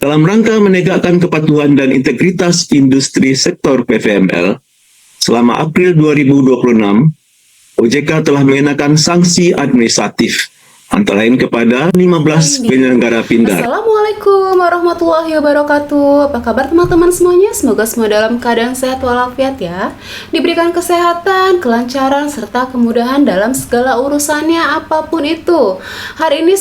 Dalam rangka menegakkan kepatuhan dan integritas industri sektor PVML, selama April 2026, OJK telah mengenakan sanksi administratif antara lain kepada 15 penyelenggara pindad. Assalamualaikum warahmatullahi wabarakatuh. Apa kabar teman-teman semuanya? Semoga semua dalam keadaan sehat walafiat ya. Diberikan kesehatan, kelancaran, serta kemudahan dalam segala urusannya apapun itu. Hari ini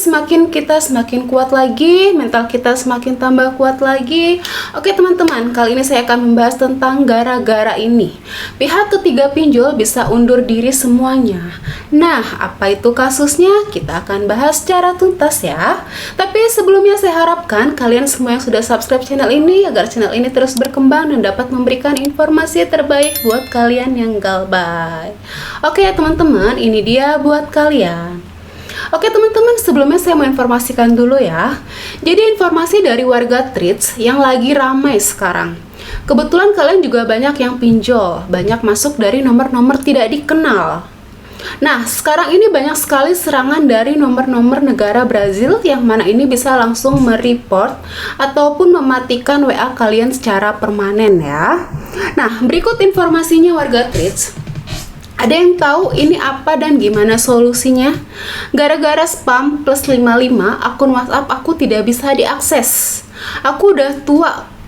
kita semakin kuat lagi, mental kita semakin tambah kuat lagi. Oke teman-teman, kali ini saya akan membahas tentang gara-gara ini. Pihak ketiga pinjol bisa undur diri semuanya. Nah, apa itu kasusnya? Kita akan bahas secara tuntas ya. Tapi sebelumnya saya harapkan kalian semua yang sudah subscribe channel ini agar channel ini terus berkembang dan dapat memberikan informasi terbaik buat kalian yang galbay. Oke ya teman-teman, ini dia buat kalian. Oke teman-teman, sebelumnya saya mau informasikan dulu ya. Jadi informasi dari warga Trits yang lagi ramai sekarang. Kebetulan kalian juga banyak yang pinjol, banyak masuk dari nomor-nomor tidak dikenal. Nah, sekarang ini banyak sekali serangan dari nomor-nomor negara Brazil yang mana ini bisa langsung mereport ataupun mematikan WA kalian secara permanen ya. Nah, berikut informasinya warga Trits. Ada yang tahu ini apa dan gimana solusinya? Gara-gara spam plus 55, akun WhatsApp aku tidak bisa diakses. Aku udah tua.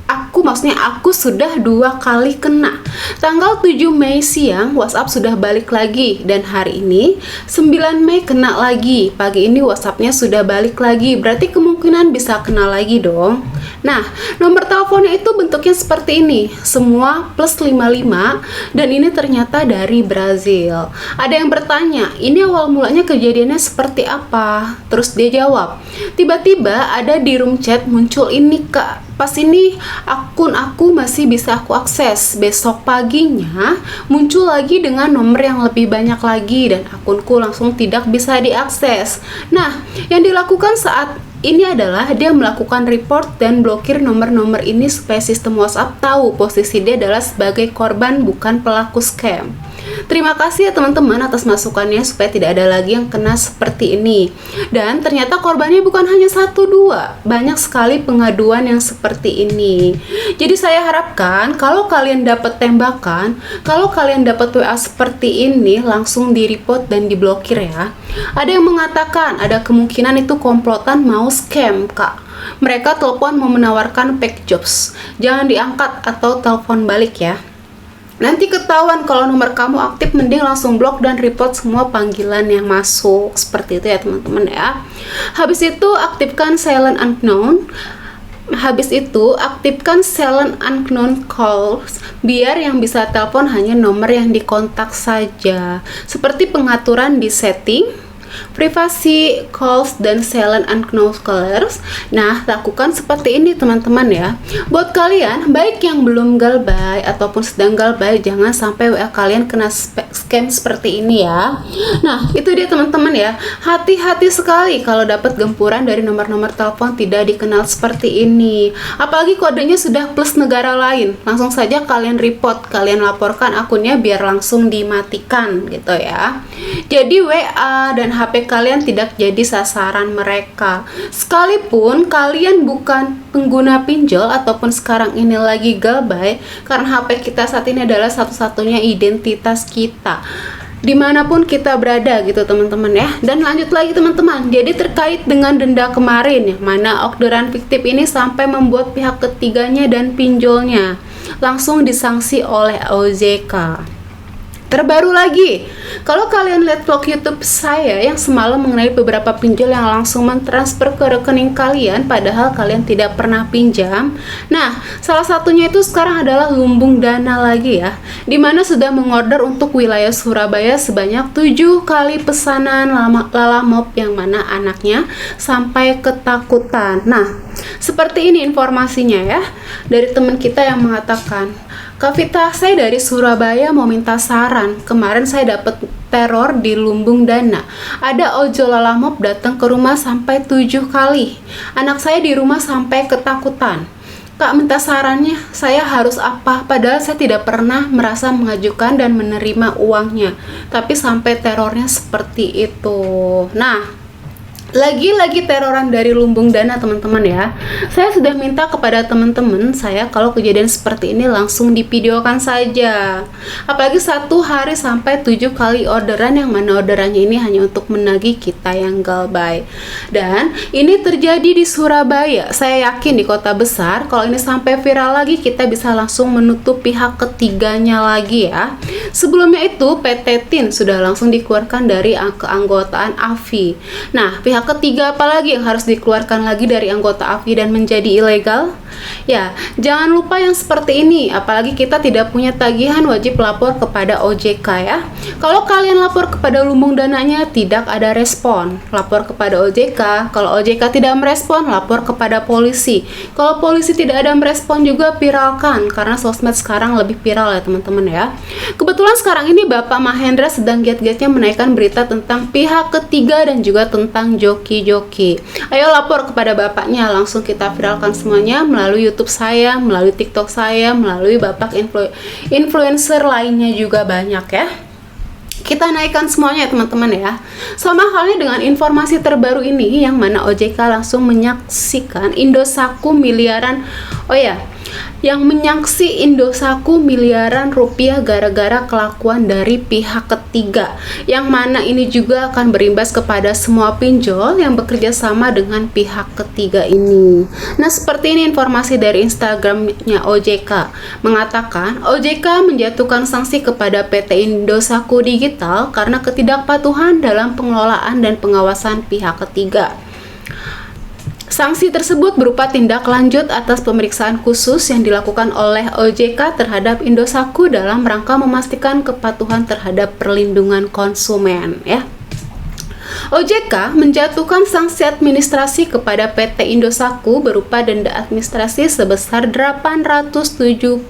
Aku sudah 2 kali kena. Tanggal 7 Mei siang WhatsApp sudah balik lagi, dan hari ini 9 Mei kena lagi. Pagi ini WhatsAppnya sudah balik lagi, berarti kemungkinan bisa kena lagi dong. Nah, nomor teleponnya itu bentuknya seperti ini, semua plus 55, dan ini ternyata dari Brazil. Ada yang bertanya, ini awal mulanya kejadiannya seperti apa? Terus dia jawab, tiba-tiba ada di room chat muncul ini kak. Pas ini akun aku masih bisa aku akses. Besok paginya muncul lagi dengan nomor yang lebih banyak lagi dan akunku langsung tidak bisa diakses. Nah, yang dilakukan saat ini adalah dia melakukan report dan blokir nomor-nomor ini supaya sistem WhatsApp tahu posisi dia adalah sebagai korban bukan pelaku scam. Terima kasih ya teman-teman atas masukannya supaya tidak ada lagi yang kena seperti ini. Dan ternyata korbannya bukan hanya 1-2, banyak sekali pengaduan yang seperti ini. Jadi saya harapkan kalau kalian dapat tembakan, kalau kalian dapat WA seperti ini, langsung di-report dan diblokir ya. Ada yang mengatakan ada kemungkinan itu komplotan mau scam kak. Mereka telepon mau menawarkan pack jobs. Jangan diangkat atau telepon balik ya. Nanti ketahuan kalau nomor kamu aktif, mending langsung blok dan report semua panggilan yang masuk. Seperti itu ya teman-teman ya. Habis itu aktifkan silent unknown. Calls biar yang bisa telepon hanya nomor yang dikontak saja. Seperti pengaturan di setting privasi calls dan silent unknown callers. Nah, lakukan seperti ini teman-teman ya. Buat kalian baik yang belum galbay ataupun sedang galbay, jangan sampai WA kalian kena scam seperti ini ya. Nah, itu dia teman-teman ya. Hati-hati sekali kalau dapat gempuran dari nomor-nomor telepon tidak dikenal seperti ini. Apalagi kodenya sudah plus negara lain. Langsung saja kalian report, kalian laporkan akunnya biar langsung dimatikan gitu ya. Jadi WA dan HP kalian tidak jadi sasaran mereka. Sekalipun kalian bukan pengguna pinjol ataupun sekarang ini lagi galbay, karena HP kita saat ini adalah satu-satunya identitas kita dimanapun kita berada gitu teman-teman ya. Dan lanjut lagi teman-teman, jadi terkait dengan denda kemarin yang mana orderan fiktif ini sampai membuat pihak ketiganya dan pinjolnya langsung disanksi oleh OJK. Terbaru lagi, kalau kalian lihat vlog YouTube saya yang semalam mengenai beberapa pinjol yang langsung mentransfer ke rekening kalian padahal kalian tidak pernah pinjam. Nah, salah satunya itu sekarang adalah Lumbung Dana lagi ya, dimana sudah mengorder untuk wilayah Surabaya sebanyak 7 kali pesanan Lala Mop yang mana anaknya sampai ketakutan. Nah, seperti ini informasinya ya, dari teman kita yang mengatakan, Kak Vita, saya dari Surabaya mau minta saran. Kemarin saya dapat teror di Lumbung Dana. Ada ojol lalamop datang ke rumah sampai 7 kali. Anak saya di rumah sampai ketakutan. Kak, minta sarannya, saya harus apa? Padahal saya tidak pernah merasa mengajukan dan menerima uangnya. Tapi sampai terornya seperti itu. Nah, Lagi-lagi teroran dari lumbung dana teman-teman ya. Saya sudah minta kepada teman-teman saya kalau kejadian seperti ini langsung divideokan saja. Apalagi 1 hari sampai 7 kali orderan, yang mana orderannya ini hanya untuk menagih kita yang galbay. Dan ini terjadi di Surabaya. Saya yakin di kota besar kalau ini sampai viral lagi, kita bisa langsung menutup pihak ketiganya lagi ya. Sebelumnya itu PT TIN sudah langsung dikeluarkan dari keanggotaan AFI. Nah, pihak ketiga apalagi yang harus dikeluarkan lagi dari anggota AFI dan menjadi ilegal? Ya, jangan lupa yang seperti ini, apalagi kita tidak punya tagihan, wajib lapor kepada OJK ya. Kalau kalian lapor kepada lumbung dananya tidak ada respon, lapor kepada OJK. Kalau OJK tidak merespon, lapor kepada polisi. Kalau polisi tidak ada merespon juga viralkan, karena sosmed sekarang lebih viral ya teman-teman ya. Kebetulan sekarang ini Bapak Mahendra sedang giat-giatnya menaikkan berita tentang pihak ketiga dan juga tentang joki-joki. Ayo lapor kepada bapaknya, langsung kita viralkan semuanya melalui YouTube saya, melalui TikTok saya, melalui Bapak influencer lainnya juga banyak ya. Kita naikkan semuanya ya teman-teman ya. Sama halnya dengan informasi terbaru ini, yang mana OJK langsung menyaksikan Indosat miliaran, yang menyaksi Indosat miliaran rupiah gara-gara kelakuan dari pihak ketiga, yang mana ini juga akan berimbas kepada semua pinjol yang bekerja sama dengan pihak ketiga ini. Nah, seperti ini informasi dari Instagramnya OJK, mengatakan OJK menjatuhkan sanksi kepada PT Indosat Digital karena ketidakpatuhan dalam pengelolaan dan pengawasan pihak ketiga. Sanksi tersebut berupa tindak lanjut atas pemeriksaan khusus yang dilakukan oleh OJK terhadap Indosat dalam rangka memastikan kepatuhan terhadap perlindungan konsumen ya. OJK menjatuhkan sanksi administrasi kepada PT Indosat berupa denda administrasi sebesar 875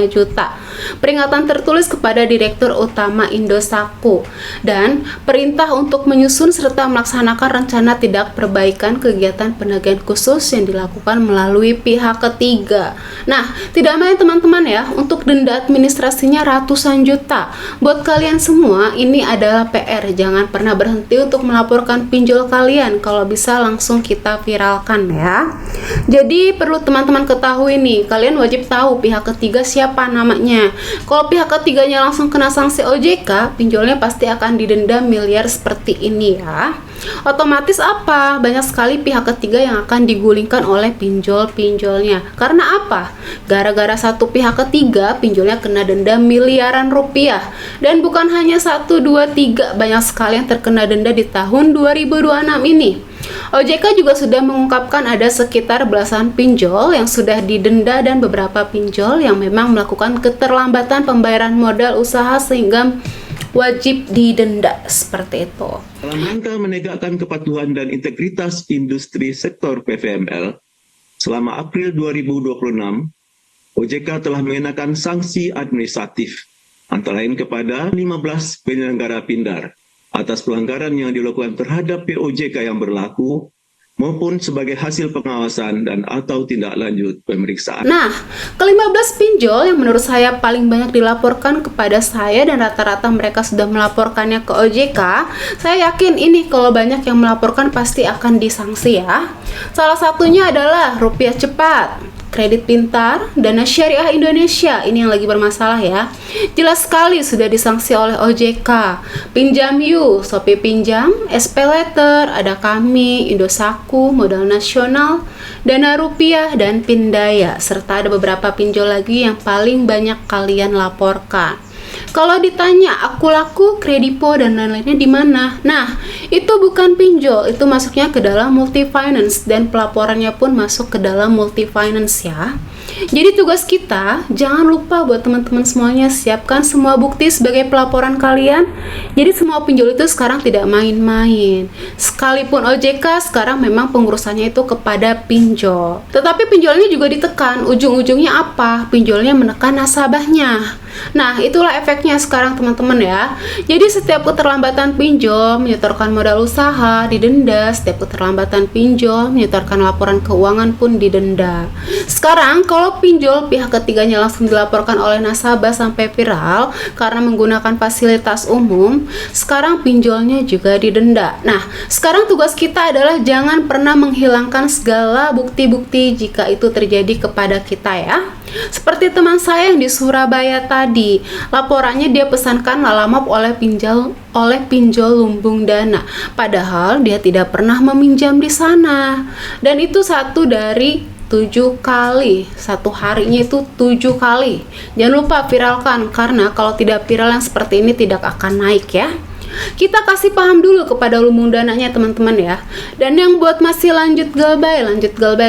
juta, peringatan tertulis kepada Direktur Utama Indosat, dan perintah untuk menyusun serta melaksanakan rencana tindak perbaikan kegiatan penagihan khusus yang dilakukan melalui pihak ketiga. Nah, tidak main teman-teman ya, untuk denda administrasinya ratusan juta. Buat kalian semua, ini adalah PR, jangan pernah berhenti untuk melaporkan pinjol kalian. Kalau bisa langsung kita viralkan ya. Jadi perlu teman-teman ketahui nih, kalian wajib tahu pihak ketiga siapa namanya. Kalau pihak ketiganya langsung kena sanksi OJK, pinjolnya pasti akan didenda miliar seperti ini ya. Otomatis apa? Banyak sekali pihak ketiga yang akan digulingkan oleh pinjol-pinjolnya. Karena apa? Gara-gara satu pihak ketiga, pinjolnya kena denda miliaran rupiah. Dan bukan hanya 1, 2, 3, banyak sekali yang terkena denda di tahun 2026 ini. OJK juga sudah mengungkapkan ada sekitar belasan pinjol yang sudah didenda dan beberapa pinjol yang memang melakukan keterlambatan pembayaran modal usaha sehingga wajib didenda seperti itu. Dalam rangka menegakkan kepatuhan dan integritas industri sektor PVML, selama April 2026, OJK telah mengenakan sanksi administratif, antara lain kepada 15 penyelenggara pindar, atas pelanggaran yang dilakukan terhadap POJK yang berlaku, maupun sebagai hasil pengawasan dan atau tindak lanjut pemeriksaan. Nah, ke-15 pinjol yang menurut saya paling banyak dilaporkan kepada saya dan rata-rata mereka sudah melaporkannya ke OJK, saya yakin ini kalau banyak yang melaporkan pasti akan disanksi ya. Salah satunya adalah Rupiah Cepat, Kredit Pintar, Dana Syariah Indonesia, ini yang lagi bermasalah ya. Jelas sekali sudah disanksi oleh OJK. Pinjam You, Shopee Pinjam, SP Letter, ada Kami, Indosat, Modal Nasional, Dana Rupiah, dan Pindaya, serta ada beberapa pinjol lagi yang paling banyak kalian laporkan. Kalau ditanya aku laku, Kredipo dan lain-lainnya di mana? Nah, itu bukan pinjol, itu masuknya ke dalam multi finance dan pelaporannya pun masuk ke dalam multi finance ya. Jadi tugas kita, jangan lupa buat teman-teman semuanya, siapkan semua bukti sebagai pelaporan kalian. Jadi semua pinjol itu sekarang tidak main-main. Sekalipun OJK sekarang memang pengurusannya itu kepada pinjol. Tetapi pinjolnya juga ditekan, ujung-ujungnya apa? Pinjolnya menekan nasabahnya. Nah, itulah efeknya sekarang teman-teman ya. Jadi setiap keterlambatan pinjol, menyetorkan modal usaha didenda, setiap keterlambatan pinjol, menyetorkan laporan keuangan pun didenda. Sekarang kalau pinjol pihak ketiganya langsung dilaporkan oleh nasabah sampai viral karena menggunakan fasilitas umum, sekarang pinjolnya juga didenda. Nah, sekarang tugas kita adalah jangan pernah menghilangkan segala bukti-bukti jika itu terjadi kepada kita ya. Seperti teman saya yang di Surabaya tadi, laporannya dia pesankan lalamap oleh pinjol lumbung dana, padahal dia tidak pernah meminjam di sana. Dan itu satu dari 7 kali, satu harinya itu 7 kali. Jangan lupa viralkan, karena kalau tidak viral yang seperti ini tidak akan naik ya. Kita kasih paham dulu kepada lumbung dananya teman-teman ya. Dan yang buat masih lanjut galbay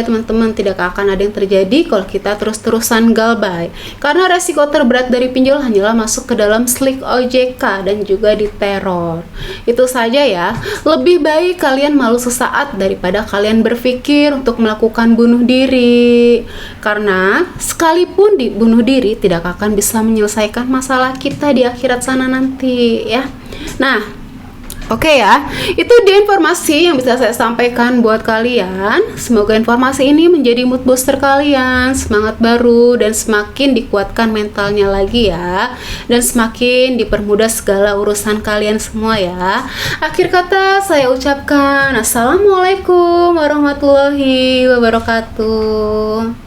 teman-teman, tidak akan ada yang terjadi kalau kita terus-terusan galbay. Karena resiko terberat dari pinjol hanyalah masuk ke dalam slik OJK dan juga diteror. Itu saja ya. Lebih baik kalian malu sesaat daripada kalian berpikir untuk melakukan bunuh diri. Karena sekalipun dibunuh diri tidak akan bisa menyelesaikan masalah kita di akhirat sana nanti ya. Nah, oke ya, itu dia informasi yang bisa saya sampaikan buat kalian. Semoga informasi ini menjadi mood booster kalian, semangat baru, dan semakin dikuatkan mentalnya lagi ya. Dan semakin dipermudah segala urusan kalian semua ya. Akhir kata saya ucapkan Assalamualaikum warahmatullahi wabarakatuh.